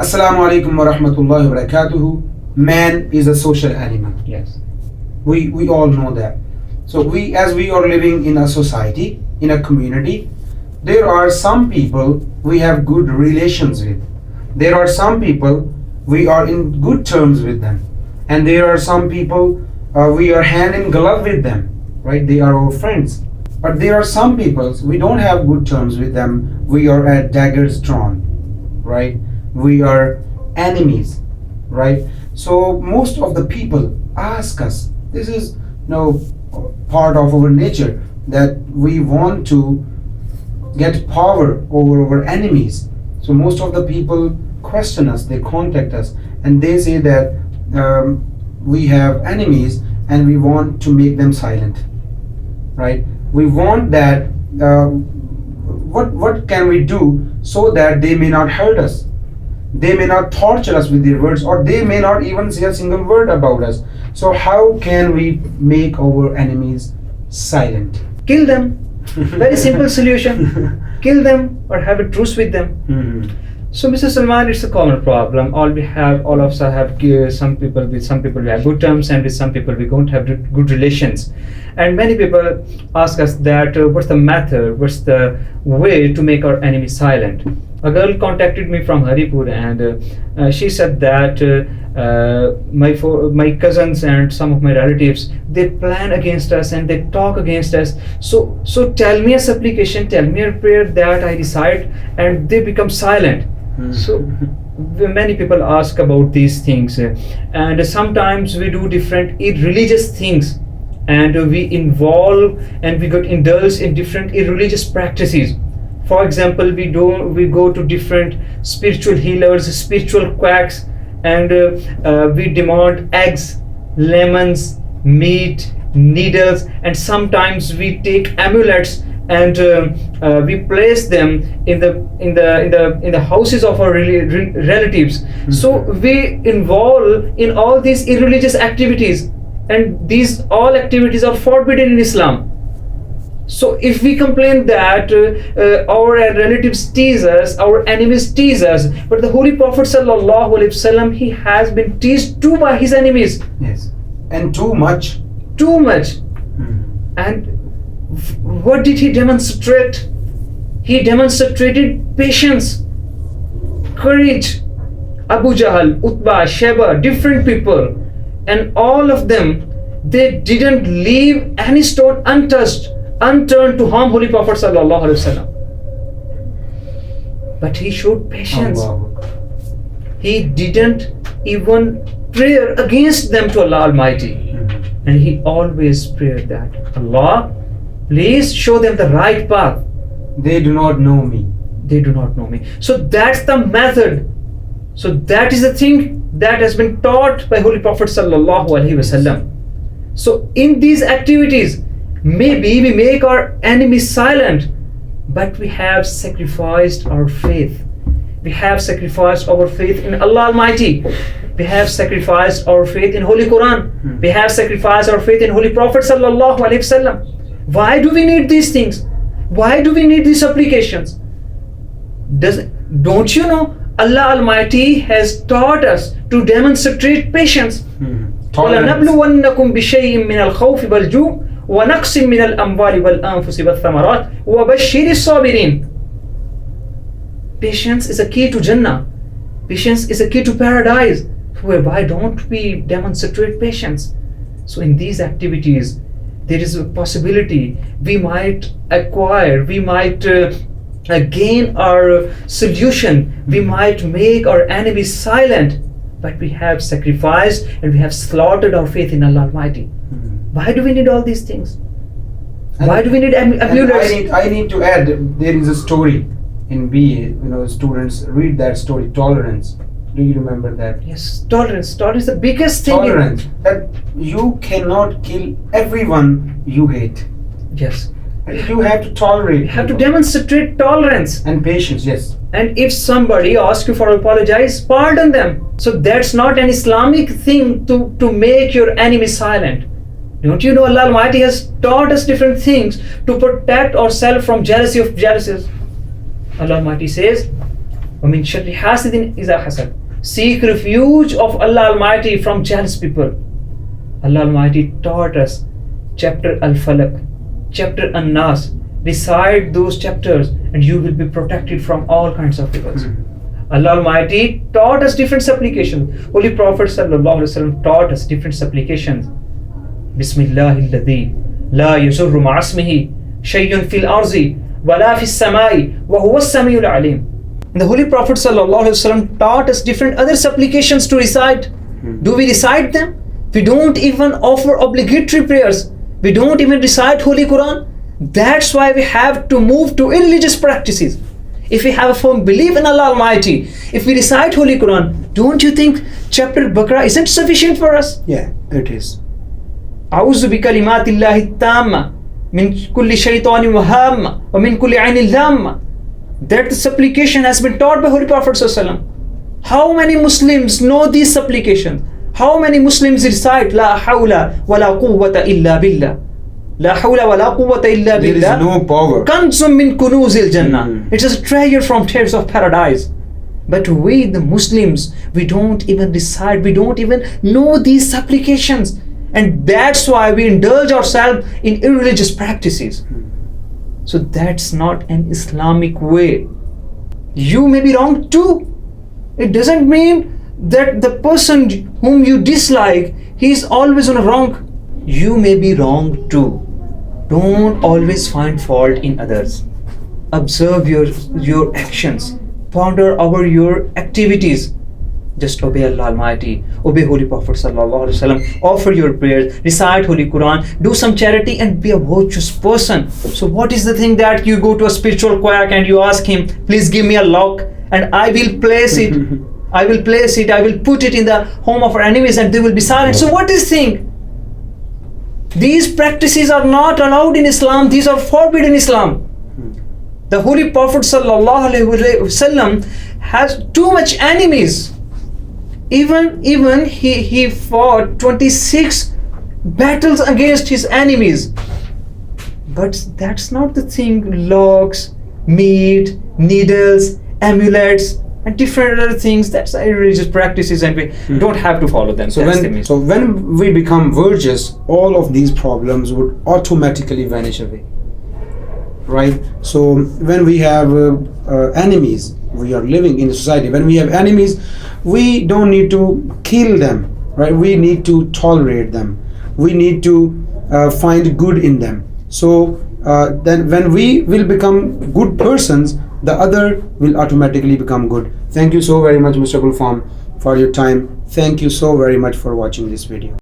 Assalamu alaikum wa rahmatullahi wa barakatuhu. Man is a social animal. Yes. We all know that. So as we are living in a society, in a community, there are some people we have good relations with. There are some people we are in good terms with them. And there are some people we are hand in glove with them, right? They are our friends. But there are some people we don't have good terms with them. We are at daggers drawn, right? We are enemies, right? So most of the people ask us, this is part of our nature, that we want to get power over our enemies. So most of the people question us, they contact us, and they say that we have enemies and we want to make them silent, right? We want that, what can we do so that they may not hurt us? They may not torture us with their words, or they may not even say a single word about us. So how can we make our enemies silent? Kill them. Very simple solution. Kill them or have a truce with them. Mm-hmm. So, Mr. Salman, it's a common problem. All of us have some people we have good terms, and with some people we don't have good relations. And many people ask us that what's the method, what's the way to make our enemy silent? A girl contacted me from Haripur, and she said that my cousins and some of my relatives, they plan against us and they talk against us. So tell me a supplication, tell me a prayer that I recite, and they become silent. So many people ask about these things, and sometimes we do different irreligious things, and we involve and we get indulged in different irreligious practices. For example, we go to different spiritual healers, spiritual quacks, and we demand eggs, lemons, meat, needles, and sometimes we take amulets and we place them in the houses of our relatives. Mm-hmm. So we involve in all these irreligious activities, and these all activities are forbidden in Islam. So if we complain that our relatives tease us, our enemies tease us, but the Holy Prophet sallallahu alaihi wasallam, he has been teased too by his enemies. Yes, and too much. Too much. Mm-hmm. And what did he demonstrate? He demonstrated patience, courage. Abu Jahl, Utbah, Sheba, different people, and all of them, they didn't leave any stone unturned to harm Holy Prophet sallallahu alaihi wasallam. But he showed patience. He didn't even pray against them to Allah Almighty. Mm-hmm. And he always prayed that, Allah, please show them the right path. They do not know me. They do not know me. So that's the method. So that is the thing that has been taught by Holy Prophet sallallahu alaihi wasallam. So in these activities, maybe we make our enemies silent, but we have sacrificed our faith. We have sacrificed our faith in Allah Almighty. We have sacrificed our faith in Holy Quran. We have sacrificed our faith in Holy Prophet sallallahu alaihi wasallam. Why do we need these things? Why do we need these supplications? Don't you know Allah Almighty has taught us to demonstrate patience. وَلَنَبْلُوَنَّكُمْ بِشَيْءٍ مِّنَ الْخَوْفِ وَالْجُوعِ وَنَقْصٍ مِّنَ الْأَمْوَالِ وَالْأَنفُسِ وَالثَّمَرَاتِ وَبَشِّرِ الصَّابِرِينَ. Patience is a key to Jannah. Patience is a key to paradise. Why don't we demonstrate patience? So in these activities, there is a possibility we might acquire, we might gain our solution, we might make our enemies silent, but we have sacrificed and we have slaughtered our faith in Allah Almighty. Why do we need all these things? Why do we need amulets? I need to add, there is a story in BA, students read that story, tolerance. Do you remember that? Yes, tolerance. Tolerance is the biggest thing. Tolerance. That you cannot kill everyone you hate. Yes. You have to tolerate. You have to demonstrate tolerance. And patience, yes. And if somebody asks you for apologize, pardon them. So that's not an Islamic thing to make your enemy silent. Don't you know Allah Almighty has taught us different things to protect ourselves from jealousy of jealousies. Allah Almighty says, وَمِن شَرِّ حَاسِدٍ إِذَا حَسَدَ. Seek refuge of Allah Almighty from jealous people. Allah Almighty taught us chapter Al-Falaq, chapter An-Nas. Recite those chapters and you will be protected from all kinds of evils. Allah Almighty taught us different supplications. Holy Prophet sallallahu alaihi wasallam taught us different supplications. Bismillahilladhi la yuzurru ma'asmihi shayyun fil arzi wala fis samai wa huwa as-sami'ul alim. The Holy Prophet sallallahu alaihi wasallam taught us different other supplications to recite. Do we recite them? We don't even offer obligatory prayers. We don't even recite Holy Quran. That's why we have to move to irreligious practices. If we have a firm belief in Allah Almighty, if we recite Holy Quran, don't you think chapter Baqarah isn't sufficient for us? Yeah, it is. أعوذ بكلمات الله التامة من كل شيطان وهامة ومن كل عين لامة. That supplication has been taught by Holy Prophet ﷺ. How many Muslims know these supplications? How many Muslims recite La hawla wa la quwwata illa billah? La hawla wa la quwwata illa billah. There is no power. Kanzum min kunuzil jannah. It is a treasure from tears of paradise. But we, the Muslims, we don't even recite, we don't even know these supplications. And that's why we indulge ourselves in irreligious practices. So that's not an Islamic way. You may be wrong too. It doesn't mean that the person whom you dislike, he is always on wrong. You may be wrong too. Don't always find fault in others. Observe your actions. Ponder over your activities. Just obey Allah Almighty, obey Holy Prophet sallallahu alaihi wasallam, offer your prayers, recite Holy Quran, do some charity and be a virtuous person. So what is the thing that you go to a spiritual quack and you ask him, please give me a lock and I will place it, I will put it in the home of our enemies and they will be silent. So what is thing? These practices are not allowed in Islam, these are forbidden in Islam. The Holy Prophet sallallahu alaihi wasallam has too much enemies. Even he fought 26 battles against his enemies. But that's not the thing. Locks, meat, needles, amulets, and different other things. That's irreligious practices, and we don't have to follow them. So when we become virtuous, all of these problems would automatically vanish away. Right? So when we have enemies, we are living in a society. When we have enemies, we don't need to kill them, right? We need to tolerate them. We need to find good in them. So then when we will become good persons, the other will automatically become good. Thank you so very much, Mr. Gulfam, for your time. Thank you so very much for watching this video.